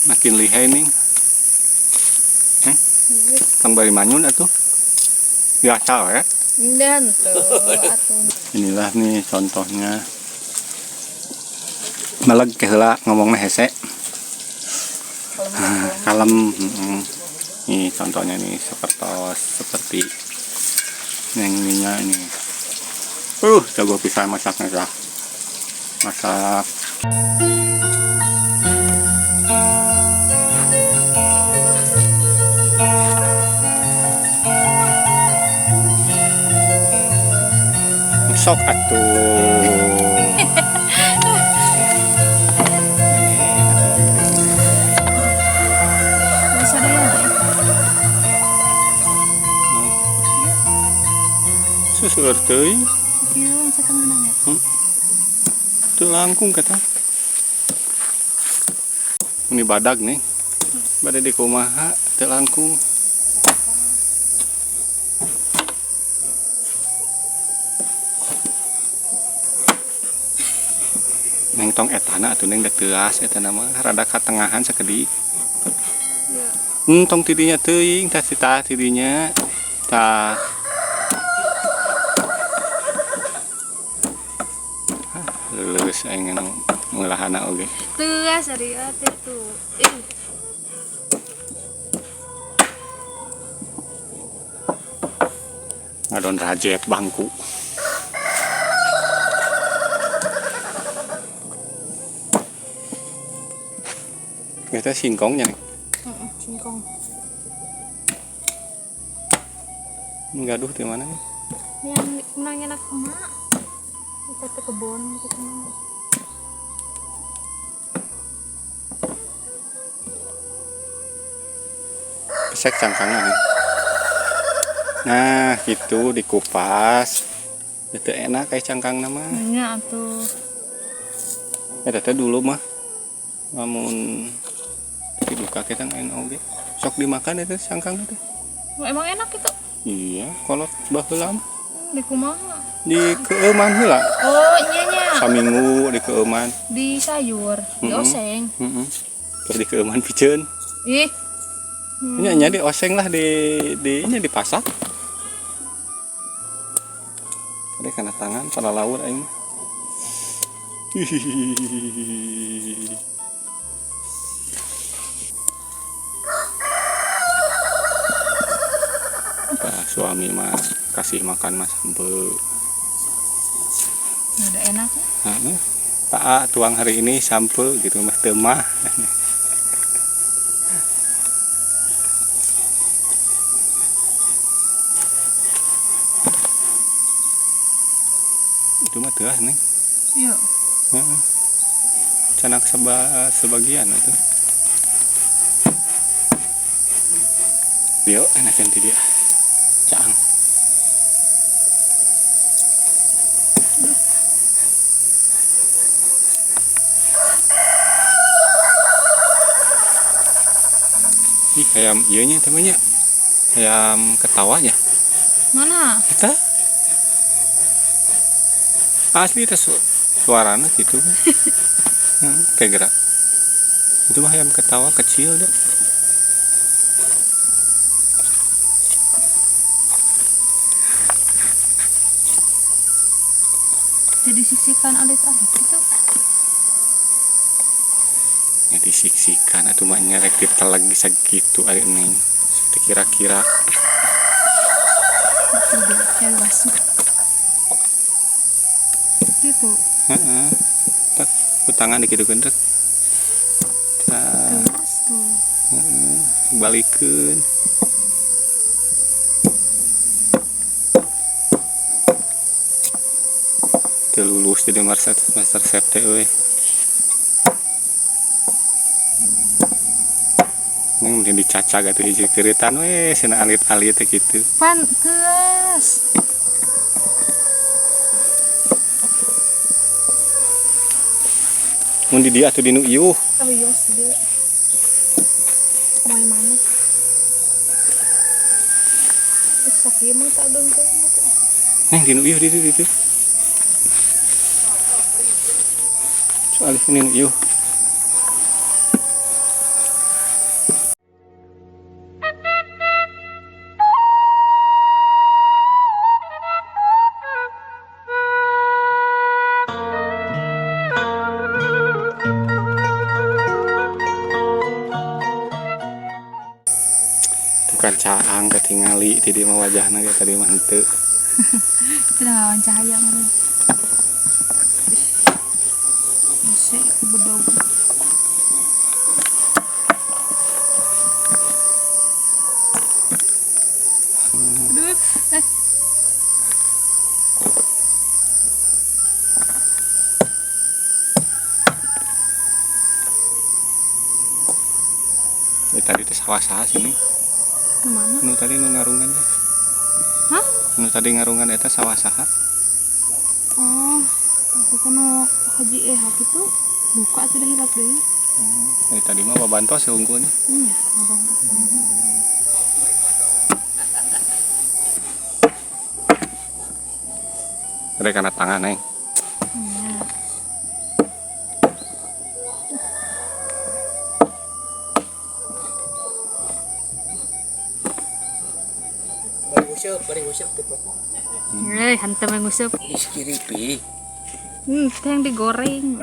makin lihai nih. Tang bari manyun atuh. Biasa ya. Dan tuh atuh. Inilah nih contohnya. Meleg heula ngomongna hese. Kalem. Nih contohnya nih seperti yang ininya ini. Jago pisan masaknya. Masak. Sok atuh. Bisa deh ya. Susur teuing. Iya, setengah nanya. Teu langkung kata. Ini badag nih. Badag di kumaha teu langkung. Neng tong etana atuh neng dek teuas etana mah rada katengahan sakedi. Tong tidinya teuing tah tidinya. Tah lulus aing anu ngeulahana oge. Teuas ari teh tuh. Ngadon rajet bangku. Kita singkongnya nih. Singkong. Gaduh di mana nih? Yang nanya anak emak. Kita ke kebun gitu. Pesek cangkangnya nih. Nah, itu dikupas. Itu enak kayak cangkang nama. Iya atuh. Teh dulu mah. Namun dibuka kita main oge. Sok dimakan itu cangkang itu. Emang enak itu? Iya, kalau baheula mah Di kumaha? di keuman heula. Oh, iya nya. Saminggu di keuman. Di sayur, di oseng. Terus di keuman piceun. Ih. Nya di oseng lah di dipasak. Ada kena tangan pada laut aing. Nah, suami mah kasih makan mas hempe. Udah enak ya? Pak tuang hari ini sampe gitu mah teu mah. Itu mah teuas nih. Iya. Canak sebagian itu. Dia enak nanti dia. Caang. Ih, ayam ieunya temennya. Ayam ketawanya. Mana? Kita asli itu suaranya gitu kan. Kayak gerak. Itu mah ayam ketawa kecil deh. Jadi siksikan alit-alit itu. Ya disiksikan atau mah nyerek lagi segitu ari neng. Kira-kira Itu kayak wasuk. Gitu. heeh. Tak tangan dikitukeun rek. Terus tuh. Balikeun. Teu lulus jadi master chef teh euy. Neng udah dicacak atuh hiji keuritan we cenah alit-alit teh kitu. Pantes. Mun di dia atuh dinu ieuh. Oh iya sih dia. Mau mana? Sakit mah tak dongeng gitu. Neng dinu ieuh di ditu. Soal ini ieuh. bukan caang ketingali di mah wajahna ge tadi mah henteu. Itu udah ngelawan cahaya meren. Bisa bedog. Aduh, Tadi teh sawah-sawah sini. kemana? Nu tadi nu ngarungan teh. Hah? Nu tadi ngarungan eta sawah saha? Oh, aku kan haji gitu. Buka tuh udah hilap deh. Tadi mah babantos unggulnya. Iya, abang. Ada kana tangan neng. Iya. Bareng usap gitu. Hantam yang ngusap. Iskiripi. Itu yang digoreng.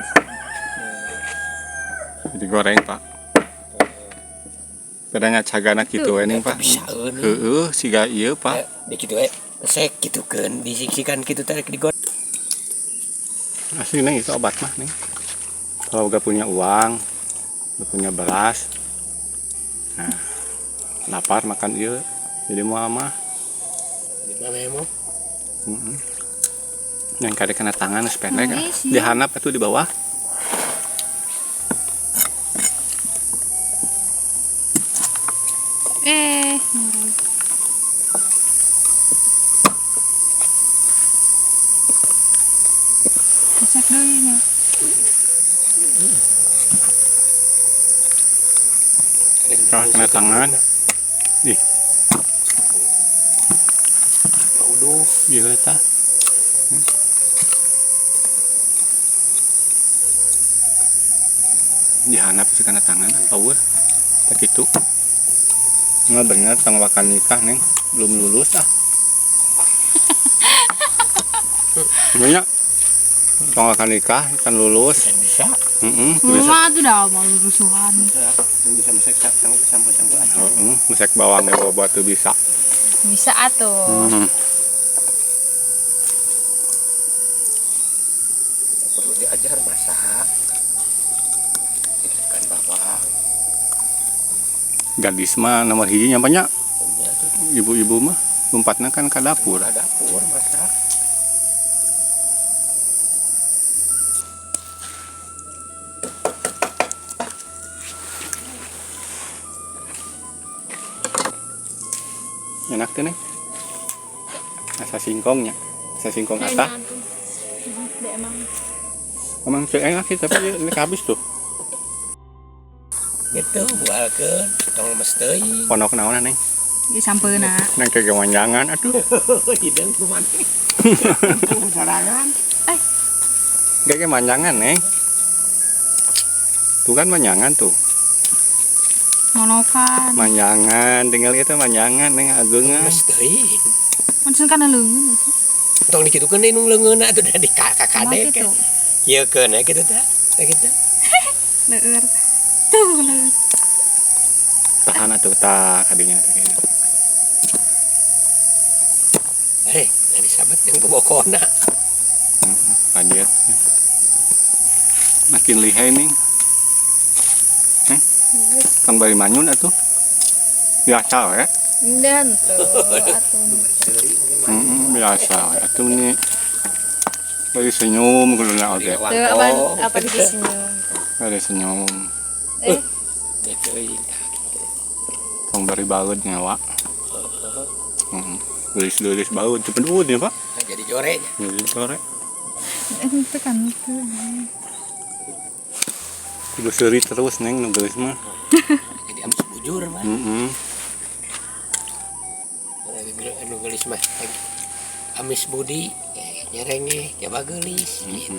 Digoreng pak. Pedanya cagana gitu ini pak. Bisa eueuh. Siga ieu pak. Di kitu we. Sek gitu kan disiksikan gitu teh digoreng. Asli neng itu obat mah neng. Kalau gak punya uang, gak punya beras, nah lapar makan ieu. Jadi mau mah. Di mana emang? Yang kada kena tangan sependek Iya sih. dihanap itu di bawah. Ngerai. Masak dulu nya. Kalau kena tangan, ih, Udah. iya ta. Dihanap sih kena tangan, power, tak itu. Nggak bener, tang makan nikah neng, belum lulus ah. Banyak, tang makan nikah kan lulus. Bisa. Mama tuh udah mau rusuhan. Bisa masak sampai-sampai. Mesek bawangnya bawa tuh bisa. Bisa atuh. Perlu diajar masak. Ikan bawang. Gadis mah nomor hijinya banyak. Punya tuh Ibu-ibu mah lompatnya kan ke dapur. ada dapur masak. Enak tuh nih. Asa singkongnya, asa singkong atah. Emang enak sih tapi ini habis tuh. Gitu bualkeun tong lemes teuing. Ponok naon neng? Ini sampeuna. Neng kayak wanjangan atuh. Hidung kumaha. Sorangan. Kayak manjangan neng. Tuh kan manjangan tuh. Monokan. Manjangan, tinggal kita manjangan neng ageungan. Lemes teuing. Maksudnya kan leungeun. Tong dikitukeun deui nu leungeunna atuh da di kakade Gitu. kan. Ieu keun kitu teh. Teh kitu. Leur. Tuh leur. Tahan atuh tah kadinya teh. Dari sahabat yang kebokona. Kaget. Makin lihai nih. Kang bari manyun atuh. Biasa we. Dan tuh atuh. Biasa we. Atuh nih. Bari senyum kuluna oge. Tuh apa di senyum. Bari senyum. Teuing. Tong bari baeud nyawa. Gelis-gelis baeud cepet ya, Pak. Jadi jorenya. Jadi sore. Itu kan itu. Kudu seuri terus neng nu gelis mah. Jadi amis bujur mah. Anu gelis mah. Amis budi nyerenge coba gelis gitu.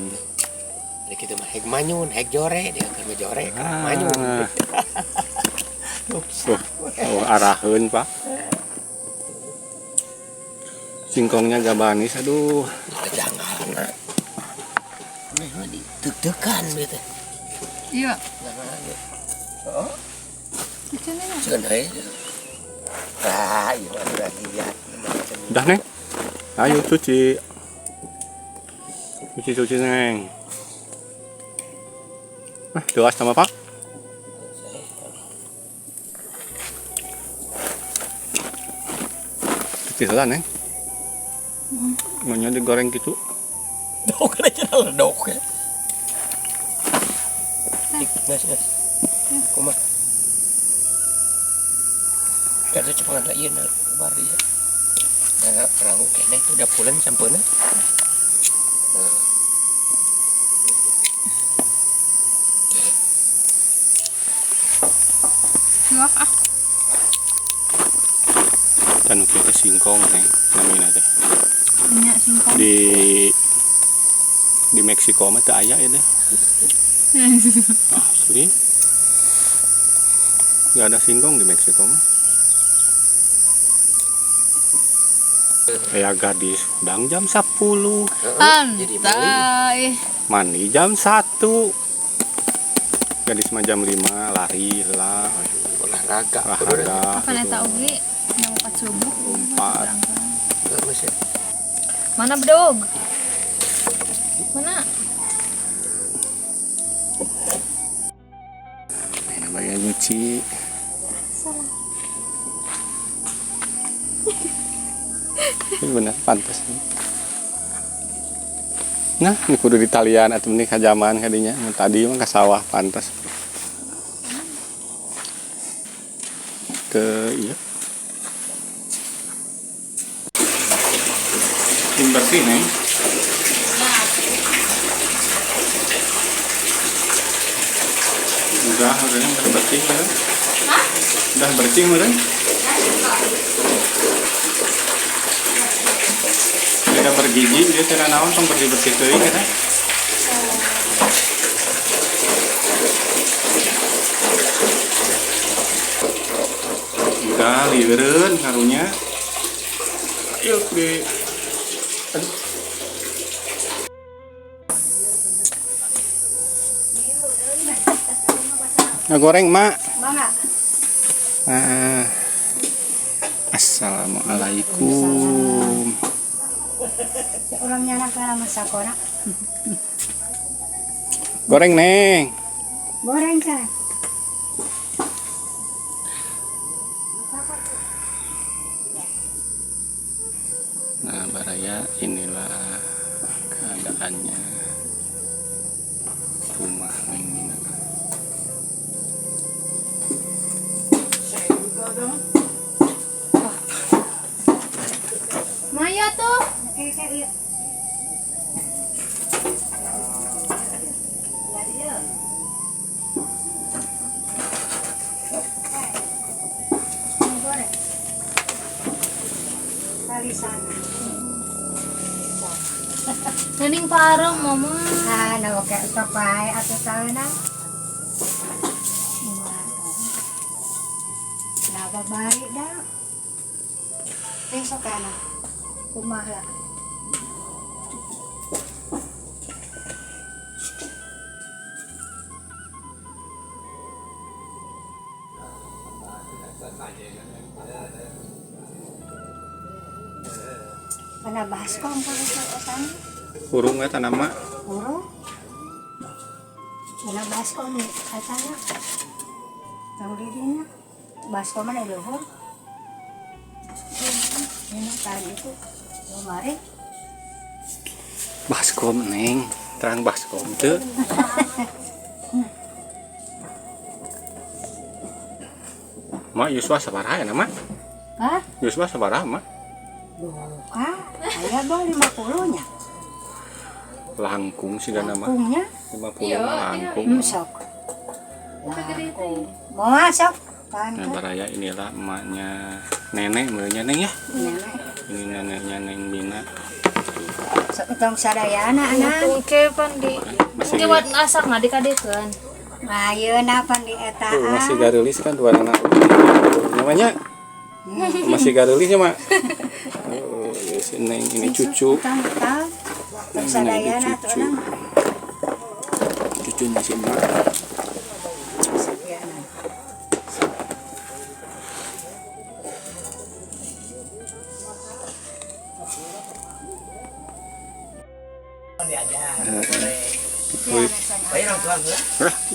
Jadi kita mah heg manyun, heg jore, dia akan ngejore karena manyun. Araheun, Pak. Singkongnya gabanis, aduh. Jangan. Nah, ditek-tekan gitu. Iya. Oh, Itu nih. cenah. Ah, iya lagi ya. Udah Neng, ayo cuci. Cuci Neng. Jelas sama Pak. Cuci lah Neng. Maunya digoreng gitu. Dok aja dok ya. Mas. Kumaha? Kada cepat lah ieu bari ya. Nah, perang kene itu udah pulen sampeuna. Wah, ah. Dan kita singkong Neng, namanya teh. Minyak singkong. Di Meksiko mah teu aya ya teh. Asli. Gak ada singkong di Meksiko mah. Kayak gadis udang jam 10, Santai. mandi jam 1. Gadis mah jam 5 lari lah. Olahraga. Apa neta oge? Yang 4 subuh. Lompat. Bagus ya. Mana bedog? Mana? Ini bagian nyuci. Salah. Ini bener pantas. Nah, ini kudu di talian atau ini kajaman kadinya. Tadi mah ke sawah pantas. Iya. Ini bersih Neng. Udah bersih kan? Udah bersih kan? Tidak bergigi, dia tidak naon tong bersih teuing kan? Udah lieureun karunya. Ayo di aduh. Goreng mak. Assalamualaikum. Orangnya anak sama sakora. Goreng Neng. Goreng kan? Nah Baraya, inilah keadaannya rumah Neng Mina. Maya tuh. Kayak kali sana. Nening parang mama. Ano kayak papai atau tahu na? Nababari dah. Besok kana. Kumaha. Kana baskom kalau soal Kurung eta nama. Puro. Kana baskom ni katana. Tahu dirinya. Baskom mana luhur. Ini tadi itu kemarin. Baskom Neng, terang baskom teu. Mak Yuswa sabaraha ya nama? Hah? Yuswa sabaraha mak? Buka. Saya bawa 50-nya. Langkung sih nama. Kungnya 50 langkung. sok. Langkung. Mau masuk? Kan. Nah Baraya inilah emaknya nenek mulanya Neng ya. Nenek. Ini neneknya Neng Mina. Tong sadayana anak. Oke pandi. Masih Buat asal ngadikadekeun. Ayeuna pan di eta. masih garulis kan dua anak namanya masih garulis ya mak. Oh, ya, si Neng ini cucu. Tong sadayana tuh nang. Cucunya si emak.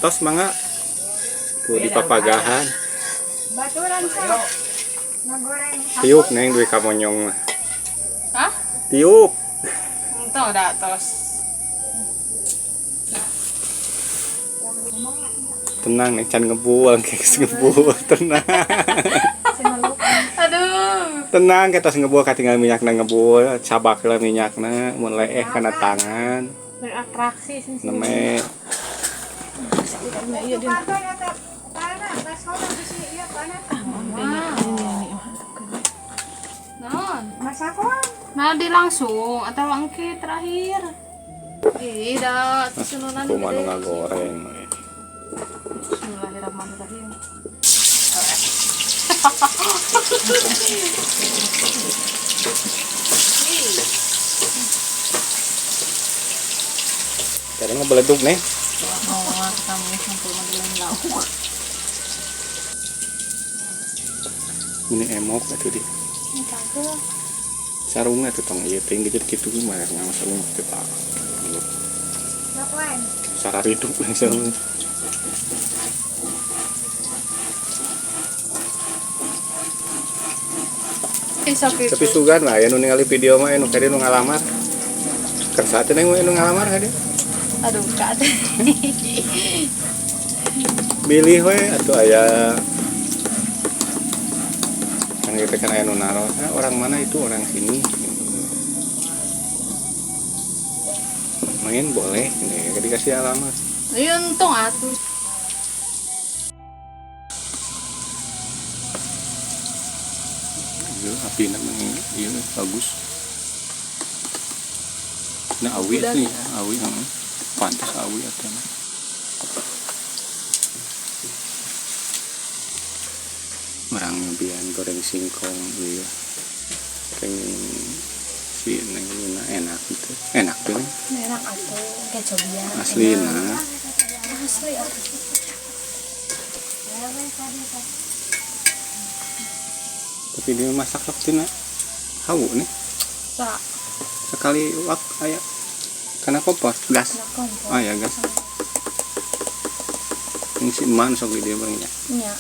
tos mangga. Tuh di papagahan. Baturan sa. Nagoreng. Tiup neng duwe kamonyong mah. Hah? Tiup. Entah udah tos. Tenang neng can ngebual geus ngebual tenang. Aduh. Tenang kita ngebual katinggal minyakna ngebual, cabak lah minyakna mun leeh kana tangan. Beratraksi sih. Neme Iya dia. Non. Masakuan. Nah di langsung atau angki terakhir. Ih, dah susunan kumaha nu ngagoreng. Bismillahirrahmanirrahim. Kadang ngebeledug nih. Oh, kamu sampai magelang lauk. Ini emok atuh di. Sarungna tuh tong ieu teh gitu kitu mah ngang sarung teh tak. Ngapain? Sarariduk sarung. Sakit. Tapi sugan lah ya nu ningali video mah anu kade nu ngalamar. Kersa teh neng nu ngalamar kade. Aduh, kak. Bilih we atuh aya kan kita kan aya nu naruh, orang mana itu orang sini. Main boleh ini dikasih alamat. Iya untung atuh. Iya, api namanya iya bagus. Nah awi itu ya, awi pantas awi atau orang bian goreng singkong iya pengen si neng enak gitu enak tuh Enak atuh, kayak cobian. asli nah Asli atuh. tapi dia masak waktu hawu nih Sa. sekali waktu ayah karena kompor gas Kompor. ya gas ini si man sok dia banyak Iya.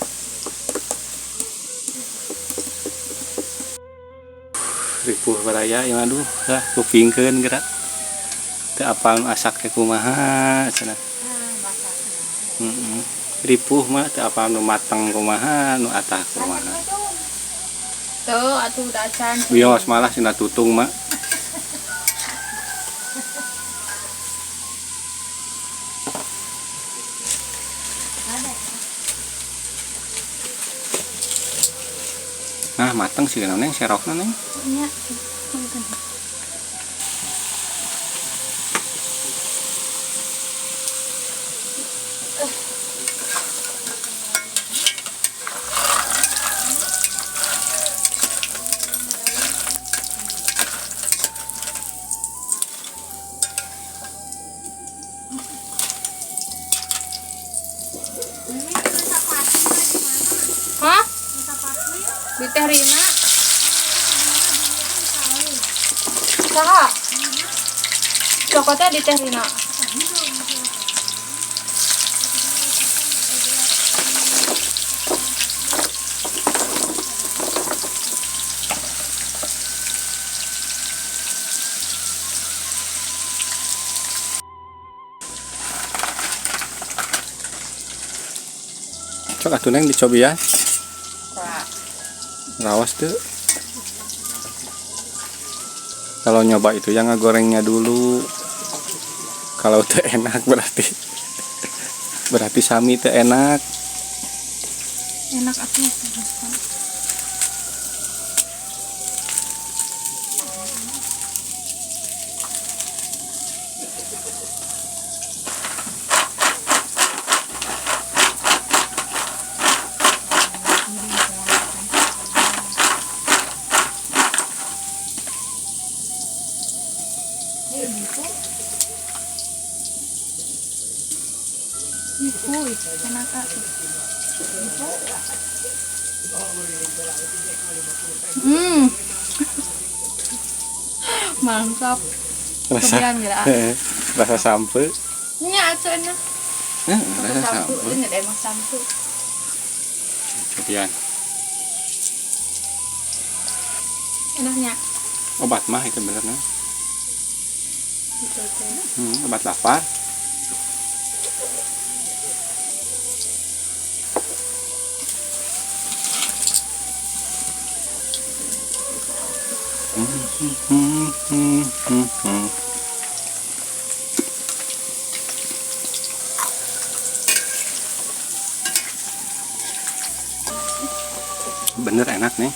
ripuh baraya yang aduh lah kupingkeun gerak teu apal asak teh kumaha cenah ripuh mah teu apal nu mateng kumaha nu atah kumaha Tuh, atuh udah acan. bios malah cenah tutung mah nah mateng sih neng serokna neng Iya. Hah? Di Teh Rina. Saha? Cokotnya di Teh Rina. cok atuh neng dicobi ya rawas tuh kalau nyoba itu yang ngegorengnya dulu kalau teu enak berarti sami teu enak Enak atuh. Uy, enak atuh. Mantap. rasa Kebiang gila. rasa sampe Nya atuh enak. Rasa Sampo, sambal. ini ada emang sampo. Cobian. Enaknya. Obat mah itu benernya. Gitu teh. Obat lapar. Bener enak nih.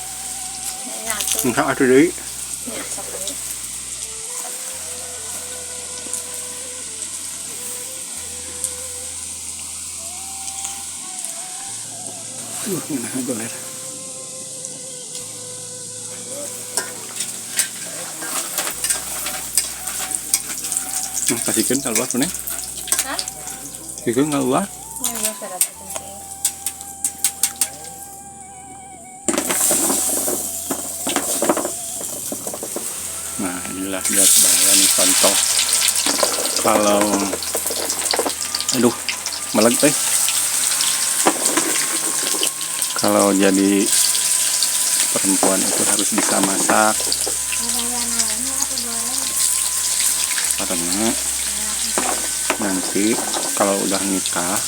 Enak tuh. Enggak ada deh. Ya, sampai. Enak goler. Kasihkan keluar tuh nih. Hah? Kasihkan keluar. Mau yang sudah datang teh. Nah inilah lihat bahan contoh kalau aduh meleg teh kalau jadi perempuan itu harus bisa masak karena nanti kalau udah nikah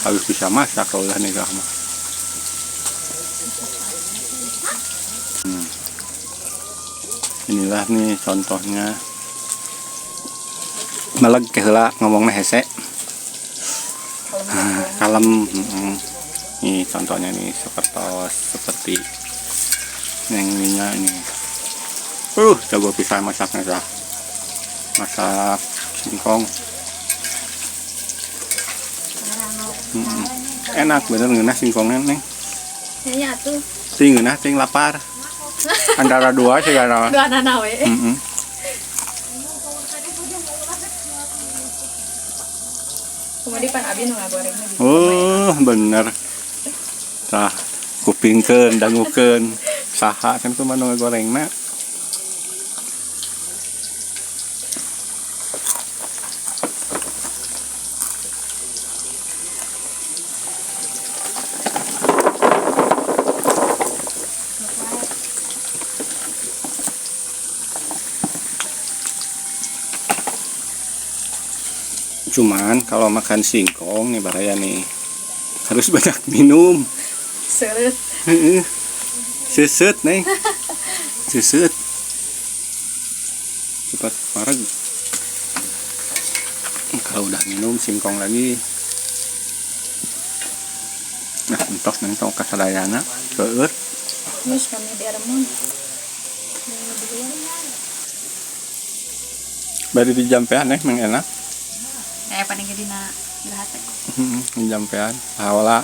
harus bisa masak kalau udah nikah mah. Inilah nih contohnya meleg keheula ngomongna hese kalem. Nih contohnya nih seperti yang ininya ini jago pisah masaknya dah. Masak singkong enak bener ngeunah singkongnya neng Kayaknya tuh. ting ngeunah ting lapar antara dua sih kan. Dua anak we. Kemudian pan abi nu ngagorengnya gitu. Oh bener tah kupingkeun dangukeun saha kan kumaha nu ngagorengna. Cuman kalau makan singkong nih baraya nih harus banyak minum. Seret. Seset nih. Seset. Cepat parah. Kalau udah minum singkong lagi. Nah, entok nang tong kasadayana keueur. Mus kami di Armon. Bari di jampean meng enak. Paling gede na gerhate. Di jampean. Lah.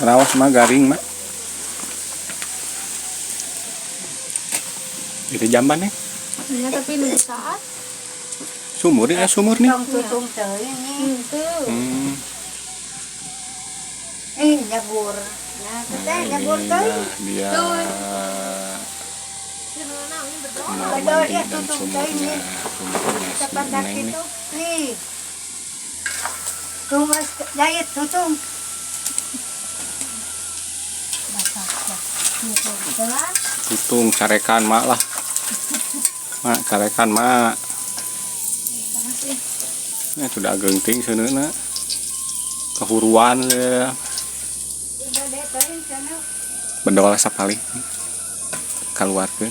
Rawas mah garing mah. Itu jamban nih. Ya tapi nunggu saat. Sumur nih. Tong tutung teuing nih. Itu. Jabur. Nah, teh jabur teuing. Dia kamar Bedol mandi ya dan tutung sumurnya. teuing nih. Sumurnya si Sepadak Neng nih. itu. Nih. Tumas jahit tutung. Tutung carekan mak lah. Mak carekan mak. Ini sudah genting seuneuna. Kehuruan ya. Bedol sapali. Kaluarkeun.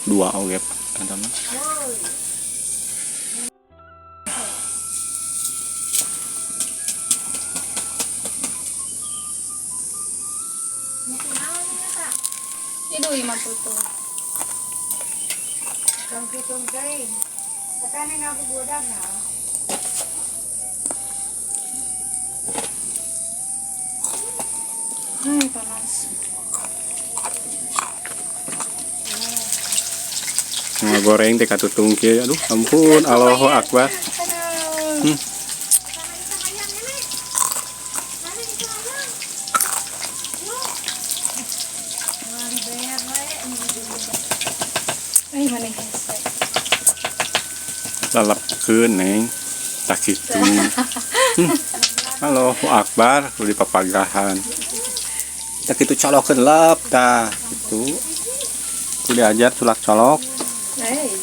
Dua oge eta mah. Itu 50. Tong tutung teuing. Katanya ngaku bodak nah. Hai panas. Ngagoreng teh katutung kieu. Aduh ampun Allahu Akbar. Ih, mana hese. Lalapkeun neng tak kitu. Halo Akbar di papagahan. Tak kitu colokeun lep tah kitu. Ku diajar sulak colok. Hei.